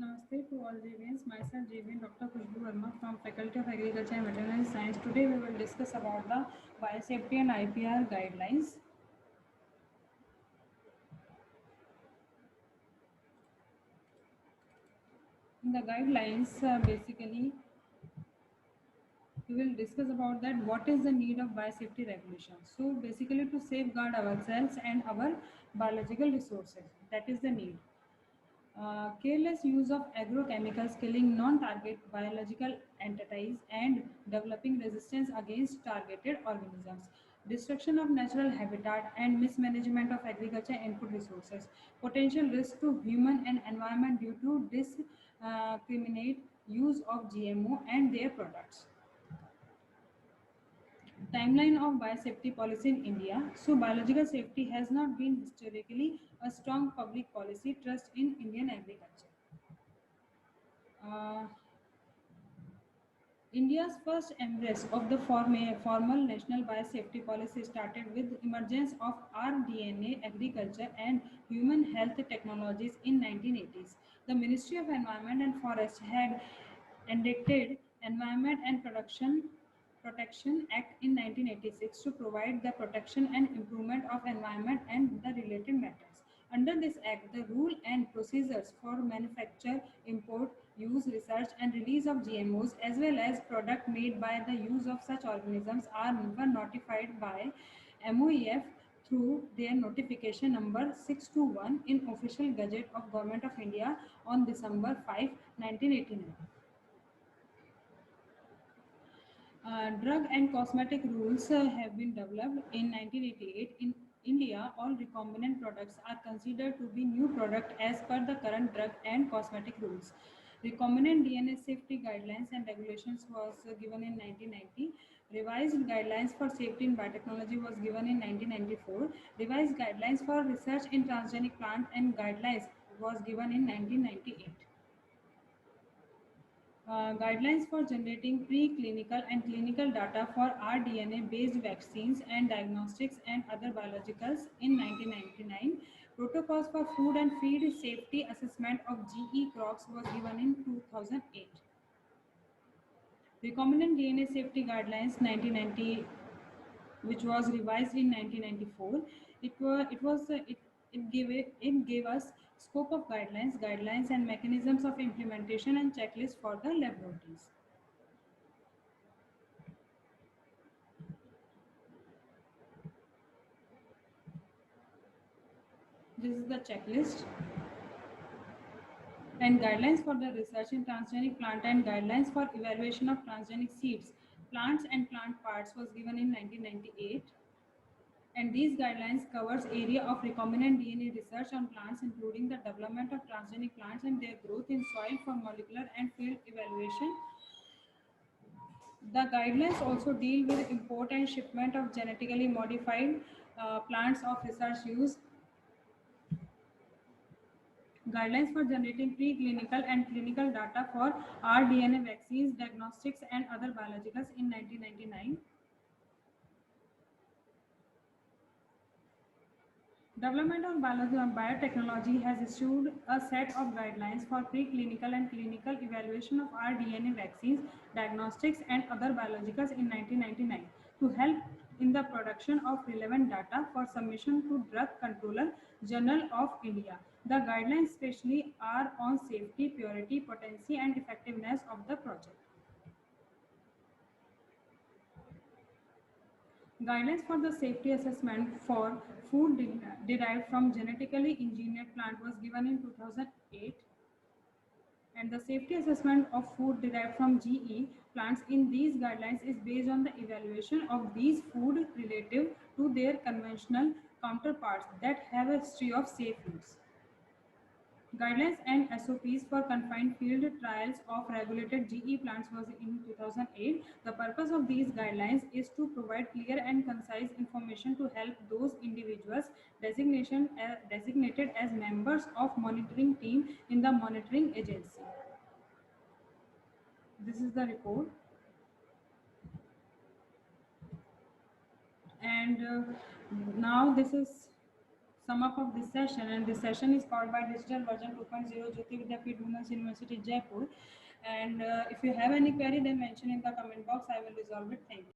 Namaste to all JVNs. Myself JVN Dr. Khushbu Verma from Faculty of Agriculture and Veterinary Science. Today we will discuss about the biosafety and IPR guidelines. In the guidelines, basically we will discuss about that what is the need of biosafety regulation. So basically to safeguard ourselves and our biological resources. That is the need. Careless use of agrochemicals killing non-target biological entities and developing resistance against targeted organisms. Destruction of natural habitat and mismanagement of agriculture input resources. Potential risk to human and environment due to discriminate use of GMO and their products. Timeline of biosafety policy in India. So, biological safety has not been historically a strong public policy trust in Indian agriculture. Uh, India's first embrace of the formal national biosafety policy started with emergence of rDNA agriculture and human health technologies in 1980s. The Ministry of Environment and Forest had enacted Environment and Protection Act in 1986 to provide the protection and improvement of environment and the related matters. Under this act, the rule and procedures for manufacture, import, use, research and release of GMOs as well as product made by the use of such organisms were notified by MOEF through their notification number 621 in official gazette of Government of India on December 5, 1989. Drug and cosmetic rules have been developed in 1988. In India, all recombinant products are considered to be new product as per the current drug and cosmetic rules. Recombinant DNA safety guidelines and regulations was given in 1990. Revised guidelines for safety in biotechnology was given in 1994. Revised guidelines for research in transgenic plant and guidelines was given in 1998. Guidelines for generating preclinical and clinical data for rDNA-based vaccines and diagnostics and other biologicals in 1999. Protocols for food and feed safety assessment of GE crops was given in 2008. Recombinant DNA safety guidelines 1990, which was revised in 1994. It gave us scope of guidelines and mechanisms of implementation and checklist for the laboratories. This is the checklist and guidelines for the research in transgenic plant and guidelines for evaluation of transgenic seeds, plants and plant parts was given in 1998. And these guidelines covers area of recombinant DNA research on plants, including the development of transgenic plants and their growth in soil for molecular and field evaluation. The guidelines also deal with import and shipment of genetically modified plants of research use. Guidelines for generating preclinical and clinical data for rDNA vaccines, diagnostics, and other biologicals in 1999. Development of Biotechnology has issued a set of guidelines for preclinical and clinical evaluation of rDNA vaccines, diagnostics, and other biologicals in 1999 to help in the production of relevant data for submission to Drug Controller General of India. The guidelines especially are on safety, purity, potency, and effectiveness of the project. Guidelines for the safety assessment for food derived from genetically engineered plant was given in 2008, and the safety assessment of food derived from GE plants in these guidelines is based on the evaluation of these food relative to their conventional counterparts that have a history of safe use. Guidelines and SOPs for confined field trials of regulated GE plants was in 2008. The purpose of these guidelines is to provide clear and concise information to help those individuals designated as members of monitoring team in the monitoring agency. This is the report, and now this is sum up of this session, and this session is called by Digital Version 2.0 Jyoti Vidyapeeth Women's University Jaipur. And if you have any query, then mention in the comment box. I will resolve it. Thank you.